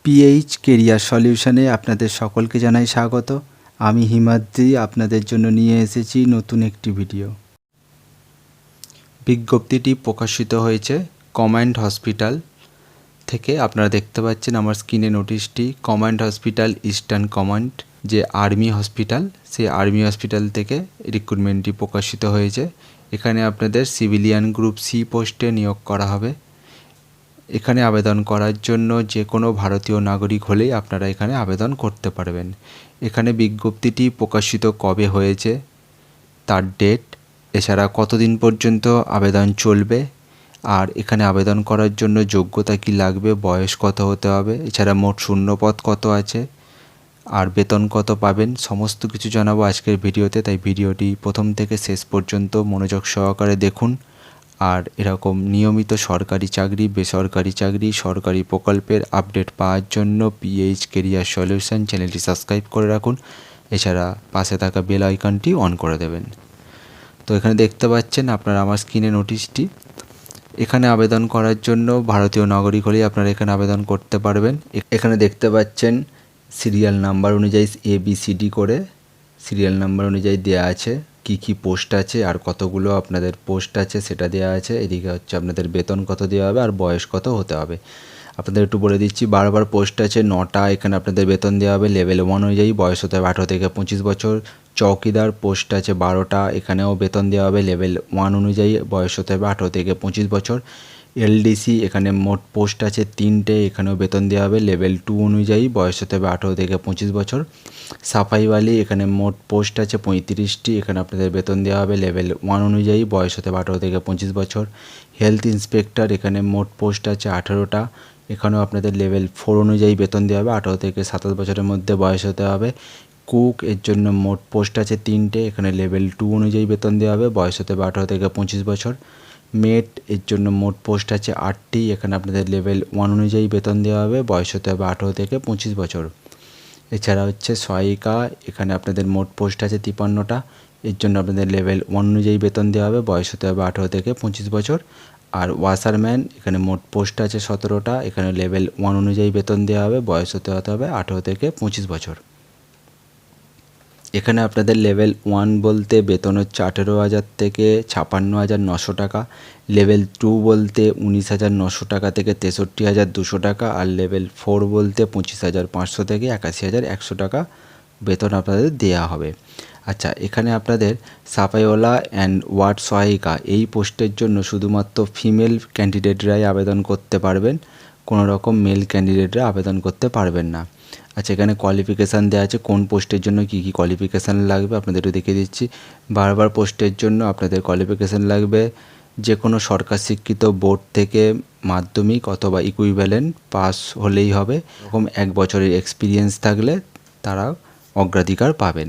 PH career সলিউশনে আপনাদের সকলকে জানাই স্বাগত। আমি হিমাদ্রি আপনাদের জন্য নিয়ে এসেছি নতুন একটি ভিডিও। বিজ্ঞপ্তিটি প্রকাশিত হয়েছে কমান্ড হসপিটাল থেকে। আপনারা দেখতে পাচ্ছেন আমার স্ক্রিনে নোটিশটি। কমান্ড হসপিটাল ইস্টার্ন কমান্ড, যে আর্মি হসপিটাল, সেই আর্মি হসপিটাল থেকে রিক্রুটমেন্টটি প্রকাশিত হয়েছে। এখানে আপনাদের সিভিলিয়ান গ্রুপ সি পোস্টে নিয়োগ করা হবে। এখানে আবেদন করার জন্য যে কোনো ভারতীয় নাগরিক হলেই আপনারা এখানে আবেদন করতে পারবেন। এখানে বিজ্ঞপ্তিটি প্রকাশিত কবে হয়েছে, তার ডেট, এছাড়া কতদিন পর্যন্ত আবেদন চলবে, আর এখানে আবেদন করার জন্য যোগ্যতা কি লাগবে, বয়স কত হতে হবে, এছাড়া মোট শূন্যপদ কত আছে, আর বেতন কত পাবেন, সমস্ত কিছু জানাবো আজকের ভিডিওতে। তাই ভিডিওটি প্রথম থেকে শেষ পর্যন্ত মনোযোগ সহকারে দেখুন। আর এরকম নিয়মিত সরকারি চাকরি, বেসরকারি চাকরি, সরকারি প্রকল্পের আপডেট পাওয়ার জন্য পিএইচ কেরিয়ার সলিউশন চ্যানেলটি সাবস্ক্রাইব করে রাখুন। এছাড়া পাশে থাকা বেল আইকনটি অন করে দেবেন। তো এখানে দেখতে পাচ্ছেন আপনারা আমার স্ক্রিনে নোটিশটি। এখানে আবেদন করার জন্য ভারতীয় নাগরিক হলেই আপনারা এখানে আবেদন করতে পারবেন। এখানে দেখতে পাচ্ছেন সিরিয়াল নাম্বার অনুযায়ী ABCD করে সিরিয়াল নাম্বার অনুযায়ী দেওয়া আছে কি কি পোস্ট আছে আর কতগুলো আপনাদের পোস্ট আছে সেটা দেওয়া আছে। এদিকে হচ্ছে আপনাদের বেতন কত দেওয়া হবে আর বয়স কত হতে হবে। আপনাদের একটু বলে দিচ্ছি, বারবার পোস্ট আছে 9টা। এখানে আপনাদের বেতন দেওয়া হবে লেভেল 1 অনুযায়ী, বয়স হতে হবে 18 থেকে 25 বছর। চৌকিদার পোস্ট আছে 12টা, এখানেও বেতন দেওয়া হবে লেভেল 1 অনুযায়ী, বয়স হতে হবে 18 থেকে 25 বছর। LDC এখানে মোট পোস্ট আছে 3টে, এখানেও বেতন দেওয়া হবে লেভেল 2 অনুযায়ী, বয়স হতে হবে 18 থেকে 25 বছর। সাফাইওয়ালি এখানে মোট পোস্ট আছে 35টি, এখানে আপনাদের বেতন দেওয়া হবে লেভেল 1 অনুযায়ী, বয়স হতে হবে 18 থেকে 25 বছর। হেলথ ইন্সপেক্টর এখানে মোট পোস্ট আছে 18টা, এখানেও আপনাদের লেভেল 4 অনুযায়ী বেতন দেওয়া হবে, 18 থেকে 27 বছরের মধ্যে বয়স হতে হবে। কুক এর জন্য মোট পোস্ট আছে 3টে, এখানে লেভেল 2 অনুযায়ী বেতন দেওয়া হবে, বয়স হতে হবে 18 থেকে 25 বছর। মেট এর জন্য মোট পোস্ট আছে 8টি, এখানে আপনাদের লেভেল 1 অনুযায়ী বেতন দেওয়া হবে, বয়স হতে হবে 18 থেকে 25 বছর। এছাড়া হচ্ছে সহায়িকা, এখানে আপনাদের মোট পোস্ট আছে 53টা, এর জন্য আপনাদের লেভেল 1 অনুযায়ী বেতন দেওয়া হবে, বয়স হতে হবে 18 থেকে 25 বছর। আর ওয়াশারম্যান এখানে মোট পোস্ট আছে 17টা, এখানে লেভেল 1 অনুযায়ী বেতন দেওয়া হবে, বয়স হতে হবে 18 থেকে 25 বছর। এখানে আপনাদের লেভেল 1 বলতে বেতন হচ্ছে 18,000 থেকে 56,900 টাকা, লেভেল 2 বলতে 19,900 টাকা থেকে 63,200 টাকা, আর লেভেল 4 বলতে 25,500 থেকে 81,100 টাকা বেতন আপনাদের দেওয়া হবে। আচ্ছা, এখানে আপনাদের সাফাইওয়ালা অ্যান্ড ওয়ার্ড সহায়িকা এই পোস্টের জন্য শুধুমাত্র ফিমেল ক্যান্ডিডেটরাই আবেদন করতে পারবেন, কোনো রকম মেল ক্যান্ডিডেটরা আবেদন করতে পারবেন না। আচ্ছা, এখানে কোয়ালিফিকেশান দেওয়া আছে কোন পোস্টের জন্য কী কী কোয়ালিফিকেশান লাগবে আপনাদের একটু দেখিয়ে দিচ্ছি। বারবার পোস্টের জন্য আপনাদের কোয়ালিফিকেশান লাগবে যে কোনো সরকার স্বীকৃত বোর্ড থেকে মাধ্যমিক অথবা ইকুইভ্যালেন্ট পাস হলেই হবে। এরকম 1 বছরের এক্সপিরিয়েন্স থাকলে তারা অগ্রাধিকার পাবেন।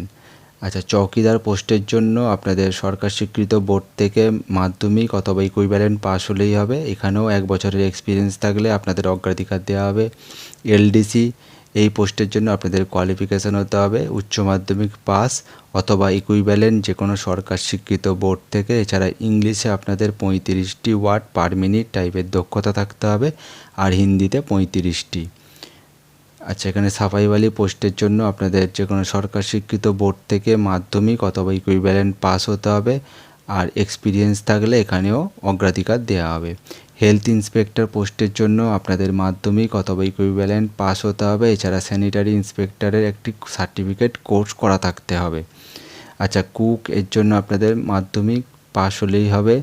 আচ্ছা, চৌকিদার পোস্টের জন্য আপনাদের সরকার স্বীকৃত বোর্ড থেকে মাধ্যমিক অথবা ইকুইভ্যালেন্ট পাস হলেই হবে, এখানেও 1 বছরের এক্সপিরিয়েন্স থাকলে আপনাদের অগ্রাধিকার দেওয়া হবে। LDC এই পোস্টের জন্য আপনাদের কোয়ালিফিকেশান হতে হবে উচ্চ মাধ্যমিক পাস অথবা ইকুইভ্যালেন্ট যে কোনো সরকার স্বীকৃত বোর্ড থেকে। এছাড়া ইংলিশে আপনাদের 35টি ওয়ার্ড পার মিনিট টাইপের দক্ষতা থাকতে হবে, আর হিন্দিতে 35টি। আচ্ছা, এখানে সাফাইওয়ালি পোস্টের জন্য আপনাদের যে কোনো সরকার স্বীকৃত বোর্ড থেকে মাধ্যমিক অথবা ইকুইভ্যালেন্ট পাস হতে হবে, আর এক্সপিরিয়েন্স থাকলে এখানেও অগ্রাধিকার দেওয়া হবে। হেলথ ইন্সপেক্টর পোস্টের জন্য আপনাদের মাধ্যমিক অথবা ইকুইভ্যালেন্ট পাস হতে হবে, এছাড়া স্যানিটারি ইন্সপেক্টরের একটি সার্টিফিকেট কোর্স করা থাকতে হবে। আচ্ছা, কুক এর জন্য আপনাদের মাধ্যমিক পাস হলেই হবে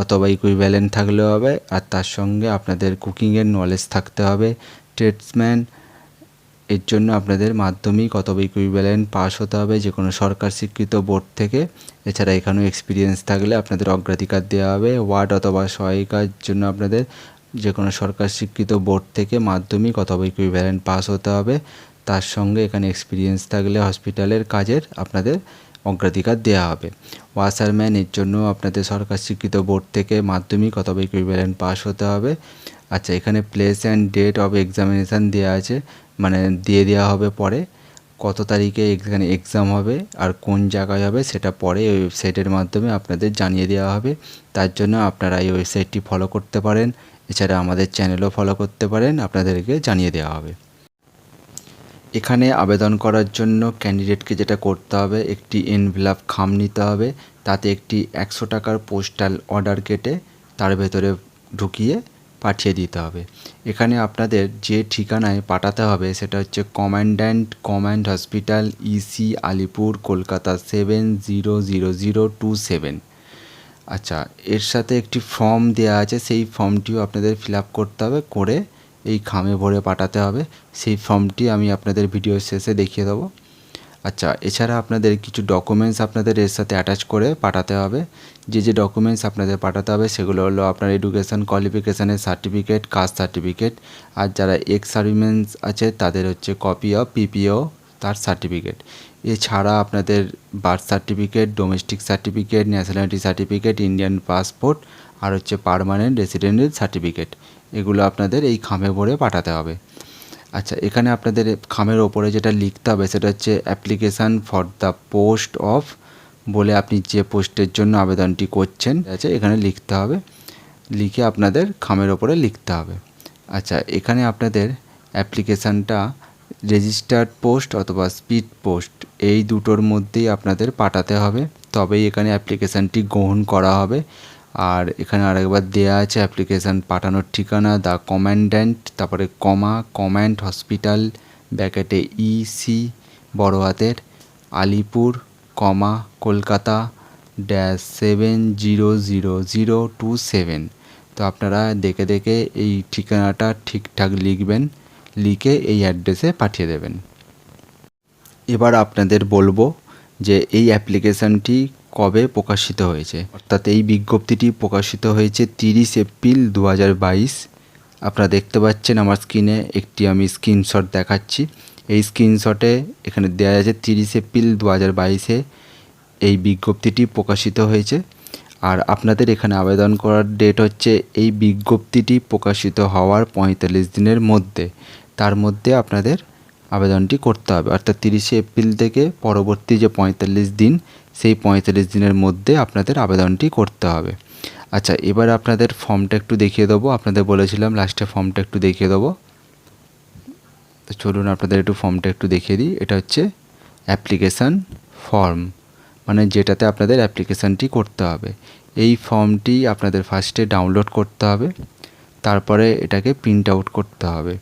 অথবা ইকুইভ্যালেন্ট থাকলেও হবে, আর তার সঙ্গে আপনাদের কুকিংয়ের নলেজ থাকতে হবে। ট্রেডসম্যান এর জন্য আপনাদের মাধ্যমিক অথবা ইকুইভ্যালেন্ট পাস হতে হবে যে কোনো সরকার স্বীকৃত বোর্ড থেকে, এছাড়া এখানেও এক্সপিরিয়েন্স থাকলে আপনাদের অগ্রাধিকার দেওয়া হবে। ওয়ার্ড অথবা সহায়িকার জন্য আপনাদের যে কোনো সরকার স্বীকৃত বোর্ড থেকে মাধ্যমিক অথবা ইকুইভ্যালেন্ট পাস হতে হবে, তার সঙ্গে এখানে এক্সপিরিয়েন্স থাকলে হসপিটালের কাজের আপনাদের অগ্রাধিকার দেওয়া হবে। ওয়াশারম্যান এর জন্য আপনাদের সরকার স্বীকৃত বোর্ড থেকে মাধ্যমিক অথবা ইকুইভ্যালেন্ট পাস হতে হবে। আচ্ছা, এখানে place and date of examination দেওয়া আছে, মানে দিয়ে দেওয়া হবে পরে কত তারিখে এখানে এক্সাম হবে আর কোন জায়গায় হবে সেটা পরে ওই ওয়েবসাইটের মাধ্যমে আপনাদের জানিয়ে দেওয়া হবে। তার জন্য আপনারা এই ওয়েবসাইটটি ফলো করতে পারেন, এছাড়া আমাদের চ্যানেলও ফলো করতে পারেন, আপনাদেরকে জানিয়ে দেওয়া হবে। এখানে আবেদন করার জন্য ক্যান্ডিডেটকে যেটা করতে হবে, একটি এনভেলাপ খাম নিতে হবে, তাতে একটি 100 টাকার পোস্টাল অর্ডার কেটে তার ভেতরে ঢুকিয়ে পাঠিয়ে দিতে হবে। এখানে আপনাদের যে ঠিকানায় পাঠাতে হবে সেটা হচ্ছে command hospital, EC, Alipur, Kolkata 700027। আচ্ছা, এর সাথে একটি ফর্ম দেওয়া আছে, সেই ফর্মটিও আপনাদের ফিল আপ করতে হবে, করে এই খামে ভরে পাঠাতে হবে। সেই ফর্মটি আমি আপনাদের ভিডিওর শেষে দেখিয়ে দেবো। আচ্ছা, এছাড়া আপনাদের কিছু ডকুমেন্টস আপনাদের এর সাথে অ্যাটাচ করে পাঠাতে হবে। যে ডকুমেন্টস আপনাদের পাঠাতে হবে সেগুলো হলো আপনার এডুকেশান কোয়ালিফিকেশানের সার্টিফিকেট, কাস্ট সার্টিফিকেট, আর যারা এক্স সার্ভিসম্যান আছে তাদের হচ্ছে কপি অফ পিপিও তার সার্টিফিকেট। এছাড়া আপনাদের birth certificate, domestic certificate, nationality certificate, Indian passport, আর হচ্ছে পার্মানেন্ট রেসিডেন্টের সার্টিফিকেট, এগুলো আপনাদের এই খামে ভরে পাঠাতে হবে। আচ্ছা, এখানে আপনাদের খামের ওপরে যেটা লিখতে হবে সেটা হচ্ছে application for the post of বলে আপনি যে পোস্টের জন্য আবেদনটি করছেন আছে এখানে লিখতে হবে, লিখে আপনাদের খামের ওপরে লিখতে হবে। আচ্ছা, এখানে আপনাদের অ্যাপ্লিকেশানটা রেজিস্টার্ড পোস্ট অথবা স্পিড পোস্ট এই দুটোর মধ্যেই আপনাদের পাঠাতে হবে, তবেই এখানে অ্যাপ্লিকেশানটি গ্রহণ করা হবে। আর এখানে আরেকবার দেয়া আছে অ্যাপ্লিকেশান পাঠানোর ঠিকানা, দ্য কমান্ড্যান্ট, তারপরে কমান্ড হসপিটাল ব্যাকেটে ইসি বড় হাতের, আলিপুর, কলকাতা -700027। তো আপনারা দেখে দেখে এই ঠিকানাটা ঠিকঠাক লিখবেন, লিখে এই অ্যাড্রেসে পাঠিয়ে দেবেন। এবার আপনাদের বলবো যে এই অ্যাপ্লিকেশানটি কবে প্রকাশিত হয়েছে, অর্থাৎ এই বিজ্ঞপ্তিটি প্রকাশিত হয়েছে 30 এপ্রিল 2022। আপনারা দেখতে পাচ্ছেন আমার স্ক্রিনে একটি আমি স্ক্রিনশট দেখাচ্ছি। এই স্ক্রিনশটে এখানে দেওয়া আছে 30 এপ্রিল 2022-এ এই বিজ্ঞপ্তিটি প্রকাশিত হয়েছে। আর আপনাদের এখানে আবেদন করার ডেট হচ্ছে এই বিজ্ঞপ্তিটি প্রকাশিত হওয়ার 45 দিনের মধ্যে, তার মধ্যে আপনাদের আবেদনটি করতে হবে। অর্থাৎ 30 এপ্রিল থেকে পরবর্তী যে 45 দিন, সেই 45 দিনের মধ্যে আপনাদের আবেদনটি করতে হবে। আচ্ছা, এবার আপনাদের ফর্মটা একটু দেখিয়ে দেবো, আপনাদের বলেছিলাম লাস্টে ফর্মটা একটু দেখিয়ে দেবো। তো চলুন আপনাদের একটু ফর্মটা একটু দেখিয়ে দিই। এটা হচ্ছে অ্যাপ্লিকেশান ফর্ম, মানে যেটাতে আপনাদের অ্যাপ্লিকেশানটি করতে হবে। এই ফর্মটি আপনাদের ফার্স্টে ডাউনলোড করতে হবে, তারপরে এটাকে প্রিন্ট আউট করতে হবে।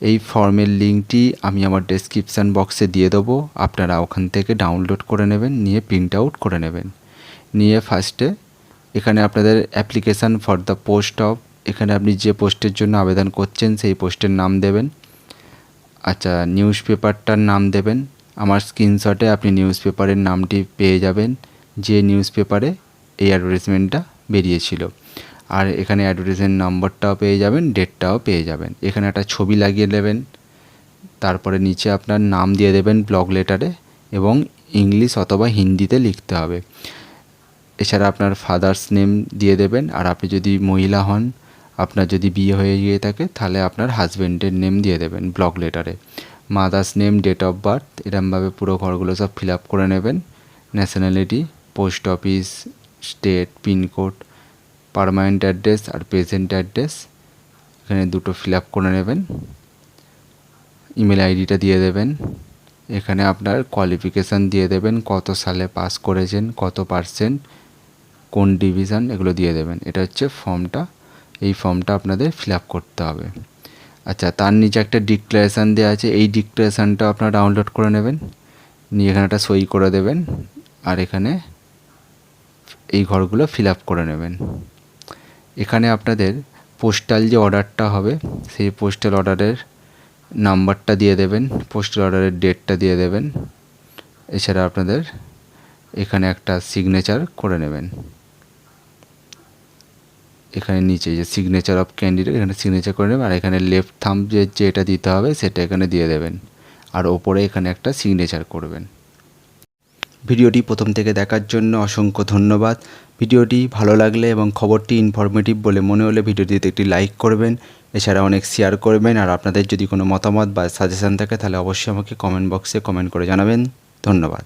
এই ফর্মের লিঙ্কটি আমি আমার ডেসক্রিপশান বক্সে দিয়ে দেবো, আপনারা ওখান থেকে ডাউনলোড করে নেবেন, নিয়ে প্রিন্ট আউট করে নেবেন। নিয়ে ফার্স্টে এখানে আপনাদের application for the post of, এখানে আপনি যে পোস্টের জন্য আবেদন করছেন সেই পোস্টের নাম দেবেন। আচ্ছা, নিউজ পেপারটার নাম দেবেন। আমার স্ক্রিনশটে আপনি নিউজ পেপারের নামটি পেয়ে যাবেন, যে নিউজ পেপারে এই অ্যাডভার্টাইজমেন্টটা বেরিয়েছিল। আর এখানে অ্যাডভার্টাইজমেন্ট নম্বরটাও পেয়ে যাবেন, ডেটটাও পেয়ে যাবেন। এখানে একটা ছবি লাগিয়ে নেবেন, তারপরে নিচে আপনার নাম দিয়ে দেবেন ব্লক লেটারে, এবং ইংলিশ অথবা হিন্দিতে লিখতে হবে। এছাড়া আপনার ফাদার্স নেম দিয়ে দেবেন, আর আপনি যদি মহিলা হন, আপনার যদি বিয়ে হয়ে গিয়ে থাকে তাহলে আপনার হাজব্যান্ডের নেম দিয়ে দেবেন ব্লক লেটারে। Mother's name, date of birth, এরমভাবে পুরো ঘরগুলো সব ফিল আপ করে নেবেন। Nationality, post office, state, pincode, permanent address আর প্রেজেন্ট অ্যাড্রেস এখানে দুটো ফিল আপ করে নেবেন। ইমেল আইডিটা দিয়ে দেবেন। এখানে আপনার কোয়ালিফিকেশান দিয়ে দেবেন, কত সালে পাস করেছেন, কত পার্সেন্ট, কোন ডিভিশন, এগুলো দিয়ে দেবেন। এটা হচ্ছে ফর্মটা, এই ফর্মটা আপনাদের ফিল আপ করতে হবে। আচ্ছা, তার নিচে একটা ডিক্লারেশান দেওয়া আছে, এই ডিক্লারেশানটা আপনারা ডাউনলোড করে নেবেন, নিয়ে এখানে একটা সই করে দেবেন, আর এখানে এই ঘরগুলো ফিল আপ করে নেবেন। এখানে আপনাদের পোস্টাল যে অর্ডারটা হবে সেই পোস্টাল অর্ডারের নাম্বারটা দিয়ে দেবেন, পোস্টাল অর্ডারের ডেটটা দিয়ে দেবেন। এছাড়া আপনাদের এখানে একটা সিগনেচার করে নেবেন, এখানে নিচে যে সিগনেচার অফ ক্যান্ডিডেট, এখানে সিগনেচার করে নেবেন। আর এখানে লেফট থাম্ব যেটা দিতে হবে সেটা এখানে দিয়ে দেবেন, আর ওপরে এখানে একটা সিগনেচার করবেন। ভিডিওটি প্রথম থেকে দেখার জন্য অসংখ্য ধন্যবাদ। ভিডিওটি ভালো লাগলে এবং খবরটি ইনফরমেটিভ বলে মনে হলে ভিডিওটিতে একটি লাইক করবেন, এছাড়া অনেক শেয়ার করবেন। আর আপনাদের যদি কোনো মতামত বা সাজেশান থাকে তাহলে অবশ্যই আমাকে কমেন্ট বক্সে কমেন্ট করে জানাবেন। ধন্যবাদ।